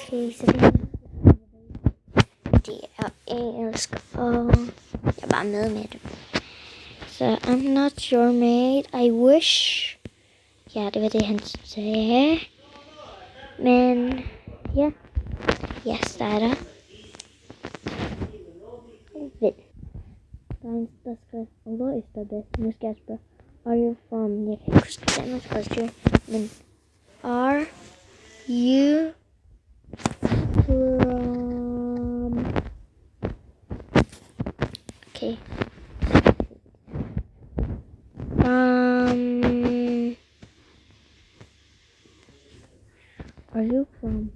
Okay, så det er engelsk, og jeg er bare med det. Så I'm not your mate, I wish. Ja, det var det, han sagde. Men ja, jeg starter. Vent. Der er en, der skrev, hvor efter det. Nu skal jeg spørge. Are you from? Jeg kan ikke huske det, man skal skrive. Men are you from? Okay. Are you from?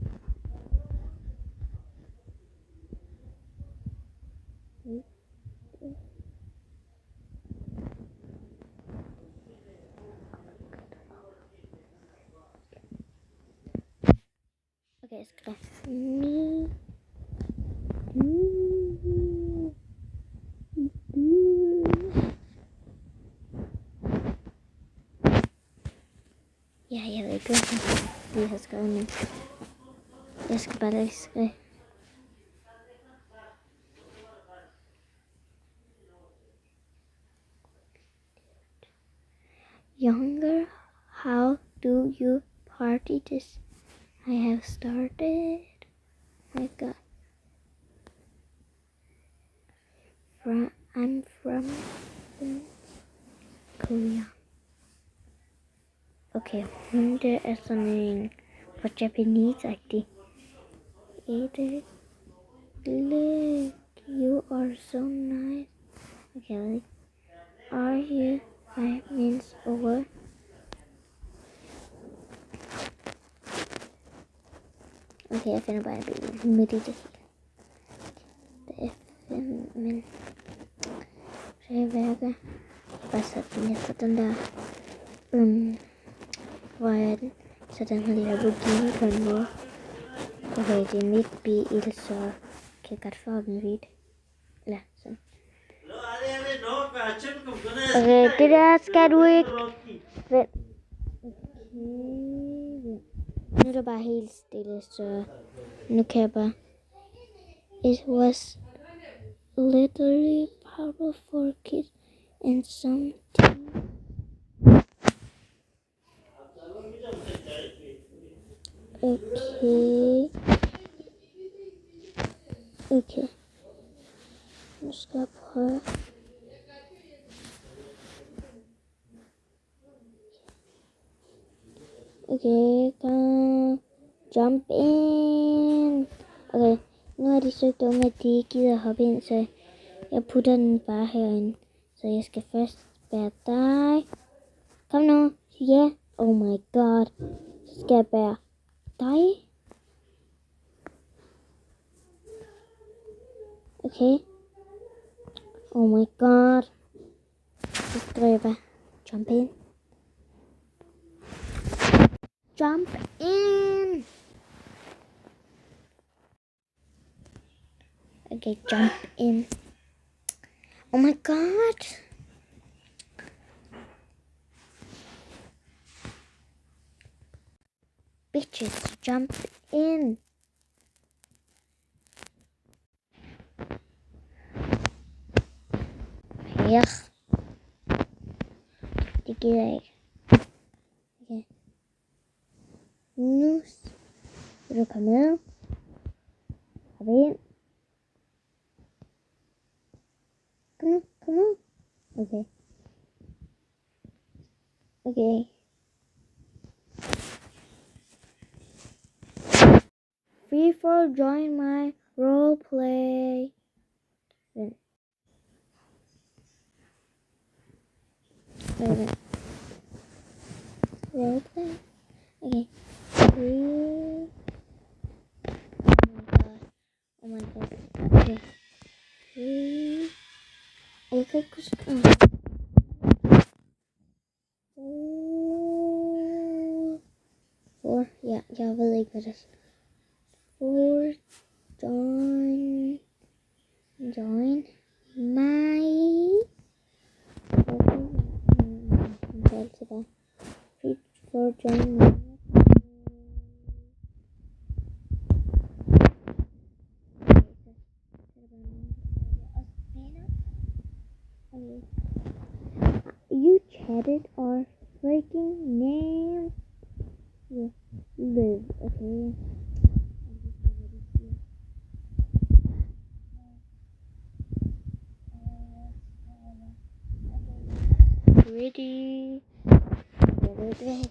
Okay, jeg skriver me. Ja, jeg ved ikke, hvad jeg har skrevet, men jeg skal bare lige skrive. Younger, how do you party this? I have started. I got I'm from Korea. Okay, hun det er sådan en på Japanese-agtig. Look, you are so nice. Okay, are you 5 minutes over? Okay, jeg finder bare en bil midt i det hele. Det er 5, men så jeg værker. Bare sætte den efter den der. Hvor er den? Så den har Lamborghini på en måde. Okay, det er mit bil, så kan jeg godt få den vidt. Eller sådan. Okay, det der skal du ikke. Vent. Okay. Nu er det bare helt stille, så nu kan jeg bare. It was literally powerful for kids and some teens. Okay. Okay. Nu skal jeg prøve. Okay, come jump in. Okay, nu er de så dumme, at de ikke gider hoppe ind, så jeg putter den bare herinde. Så jeg skal først bære dig. Kom nu. Ja. Yeah. Oh my god. Så skal jeg bære dig. Okay. Oh my god. Så skriver jeg bare jump in. Jump in. Okay, jump in. Oh my god. Bitches, jump in. Ja. Det gider jeg ikke. Okay. Nu vil du komme med. Hop ind. Kom nu. Okay. Okay. Free for join my role play. Vent. Role play. Okay. Free. Oh my god. Okay. Free. Jeg kan ikke huske. Ja, jeg ved ikke, hvad det er. For join my for join my Reddit or freaking name. Live, okay. Ready. Ready.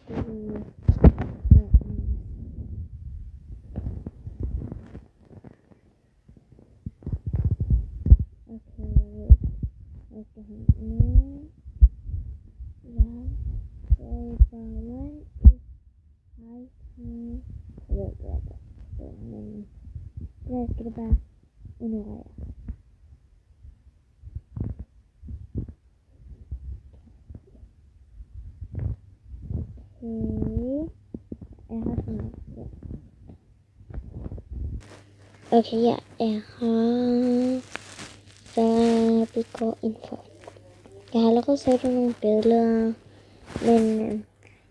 Jeg skal det bare ignorere. Okay, jeg er her. Hvad vi går ind for. Jeg har allerede set nogle billeder, men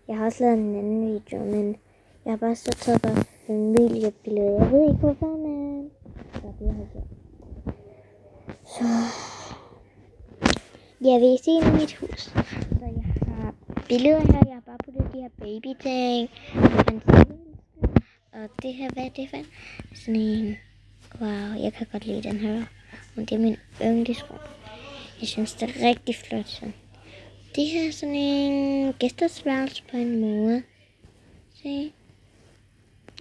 jeg har også lavet en anden video, men jeg har bare så taget bare familiebilleder. Jeg ved ikke hvorfor, men det har jeg gjort. Så jeg vil se i mit hus. Så jeg har billeder her. Jeg har bare puttet de her baby-ting. Og det her, hvad er det for en? Sådan en. Wow, jeg kan godt lide den her. Og det er min yndlingsrum. Jeg synes, det er rigtig flot. Så. Det her er sådan en gæstesværelse på en måde. Se.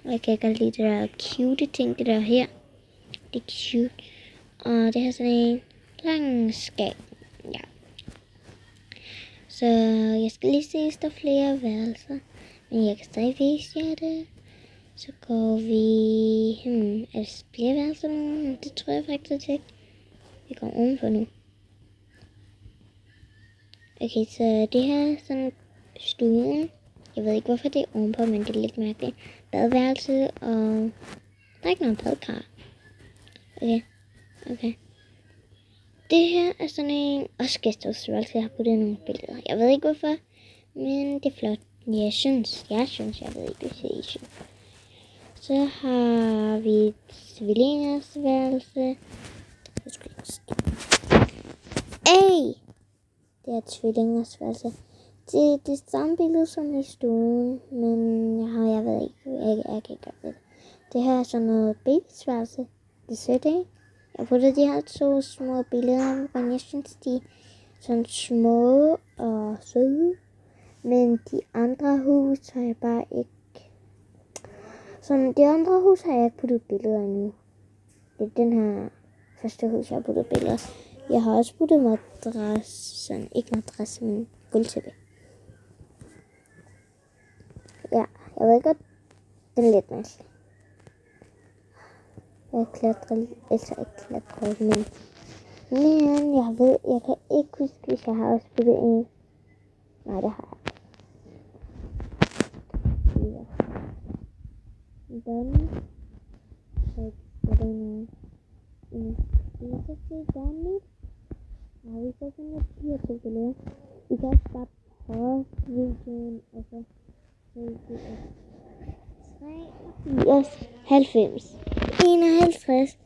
Jeg kan godt lide det der cute ting, det der her. Det er cute. Og det her er sådan en lang skab. Ja. Så jeg skal lige se, hvis der er flere værelser. Men jeg kan stadig vise jer det. Så går vi... er der flere værelser nu? Det tror jeg faktisk ikke. Vi går ovenpå nu. Okay, så det her er sådan stuen. Jeg ved ikke, hvorfor det er ovenpå, men det er lidt mærkeligt. Badeværelse, og der er ikke noget badekar. Okay. Det her er sådan en også gæstehusværelse. Jeg har puttet nogle billeder. Jeg ved ikke, hvorfor, men det er flot. Jeg synes, jeg ved ikke, hvis I synes. Så har vi tvillingers værelse. Det er tvillingers værelse. Det er det samme billede som i stuen, men jeg ved ikke, jeg kan ikke gøre det. Det her er sådan noget babysværelse. Det er sødt, ikke? Jeg putter de her 2 små billeder, men jeg synes, de er sådan små og søde. Men de andre hus har jeg bare ikke. Sådan, de andre hus har jeg ikke puttet billeder endnu. Det er den her første hus, jeg har puttet billeder. Jeg har også puttet madrassen, ikke madras, men gulvtæppe. Ja, jeg ved godt, den er lidt mærkelig. Jeg klatrer ikke, men jeg kan ikke huske, hvis jeg har også puttet en. Nej, det har jeg. Den. Så den jeg kan se gerne. Og vi får sådan lidt 4 billeder. I kan også bare pause videoen, og så se det 83, 90, 51,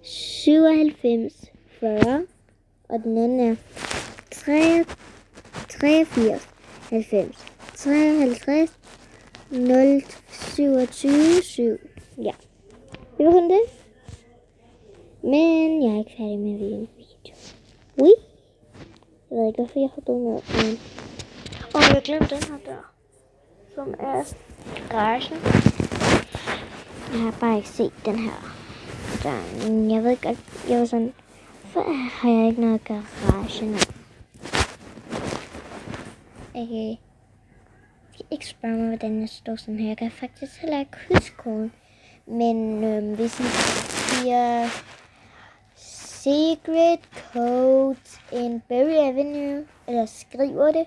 97, 40, og den anden er 83, 90, 53, 0, 27, 7. Ja, det var kun det. Men jeg er ikke færdig med video. Ui. Jeg ved ikke, hvorfor jeg har død med. Jeg glemte den her dør, som er garagen. Jeg har bare ikke set den her. Jeg ved godt, jeg var sådan, hvorfor har jeg ikke noget garage nu? Okay. Jeg kan ikke spørge mig, hvordan jeg står sådan her. Jeg kan faktisk heller ikke huske koden. Men hvis I siger secret code in Berry Avenue, eller skriver det,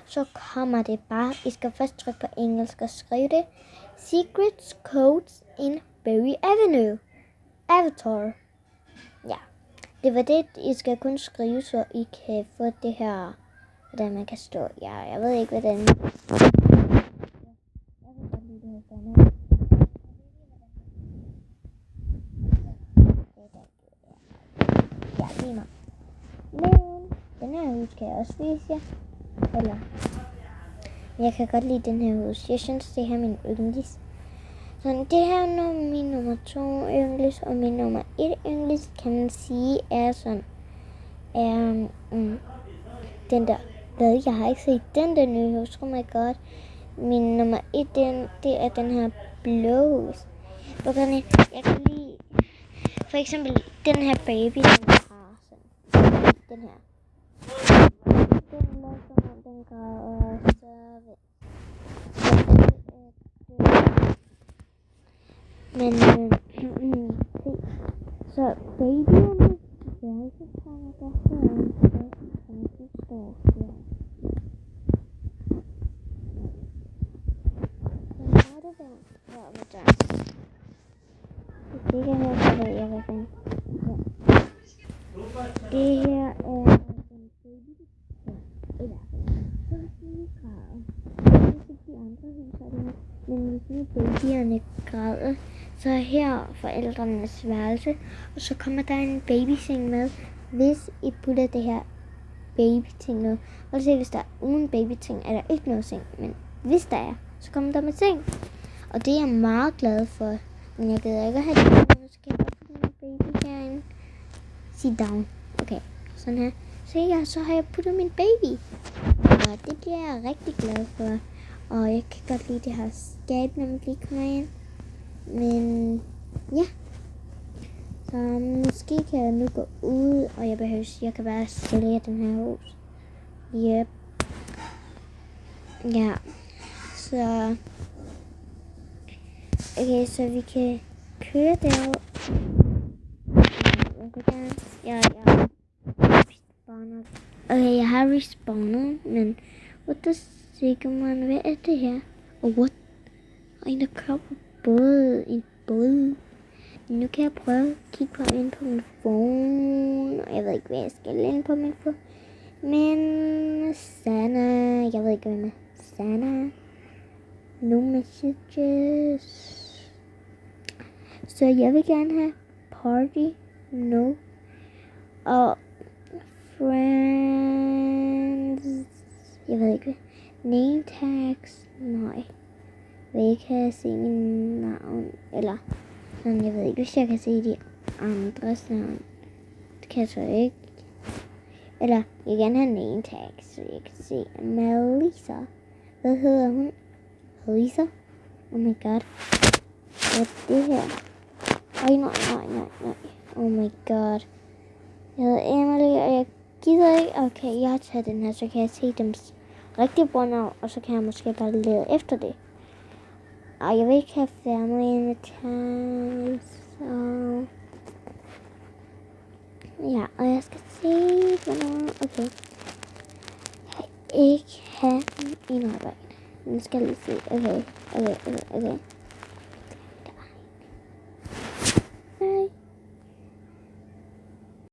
så kommer det bare. I skal først trykke på engelsk og skrive det. Secret codes in Berry Avenue. Avatar. Ja, det var det. I skal kun skrive, så I kan få det her, hvordan man kan stå. Ja, jeg ved ikke, hvordan. Jeg ved godt lide det her format. Ja, lige meget. Men den her hus kan jeg også vise jer. Eller, jeg kan godt lide den her hus. Jeg synes, det her er min yndlings. Så det her er min nummer 2 yndlings, og min nummer 1 yndlings, kan man sige, er sådan, den der, jeg har ikke set den der nye hus, oh my god. Min nummer 1, det er den her blå hus. Jeg kan lide, for eksempel, den her baby, den har sådan, den her. Den lader som om den græder, men så babyerne værelsestranger, der her er en værelsestranger, de står her. Så må det være her med døren. Hvis det ikke er her, så ved jeg hvad fanden. Ja. Det her er en baby. Ja, i hvert fald. Så er det græder. Hvis ikke de andre hus er det her. Men hvis nu babyerne græder, så er her forældrenes værelse, og så kommer der en babyseng med, hvis I putter det her babyting med. Og se, hvis der er uden babyting, er der ikke noget seng, men hvis der er, så kommer der med seng. Og det er jeg meget glad for, men jeg gider ikke at have det, nu skal jeg bare putte min baby herinde. Sit down. Okay, sådan her. Så har jeg puttet min baby. Og det bliver jeg rigtig glad for. Og jeg kan godt lide det her skab, når man lige kommer ind. Men ja. Så måske kan jeg nu gå ud, og jeg kan bare sælge den her hus. Yep. Ja. Så okay, så vi kan køre derud. Jeg respawner. Okay, jeg har respawnet, men what the Sigmund, hvad er det her? Og what? Og en der kører på en båd. Nu kan jeg prøve at kigge på min phone. Og jeg ved ikke, hvad jeg skal ind på min phone. Men Sana, jeg ved ikke, hvad med Sana. No messages. Så jeg vil gerne have party. No. Og friends. Jeg ved ikke, hvad. Name tags. Nej. Jeg kan se min navn. Eller sådan, jeg ved ikke, hvis jeg kan se de andres navn. Det kan jeg så ikke. Eller jeg vil gerne have name tags, så jeg kan se Melissa. Hvad hedder hun? Lisa? Oh my god. Hvad er det her? Oj, nej. Oh my god. Jeg hedder Emily, og jeg gider ikke. Okay, jeg har taget den her, så kan jeg se dem rigtige brugernavn, og så kan jeg måske bare lede efter det. Og jeg vil ikke have family in the town, så ja, og jeg skal se, hvornår, okay. Jeg vil ikke have en arbejde. Nu skal jeg lige se, okay.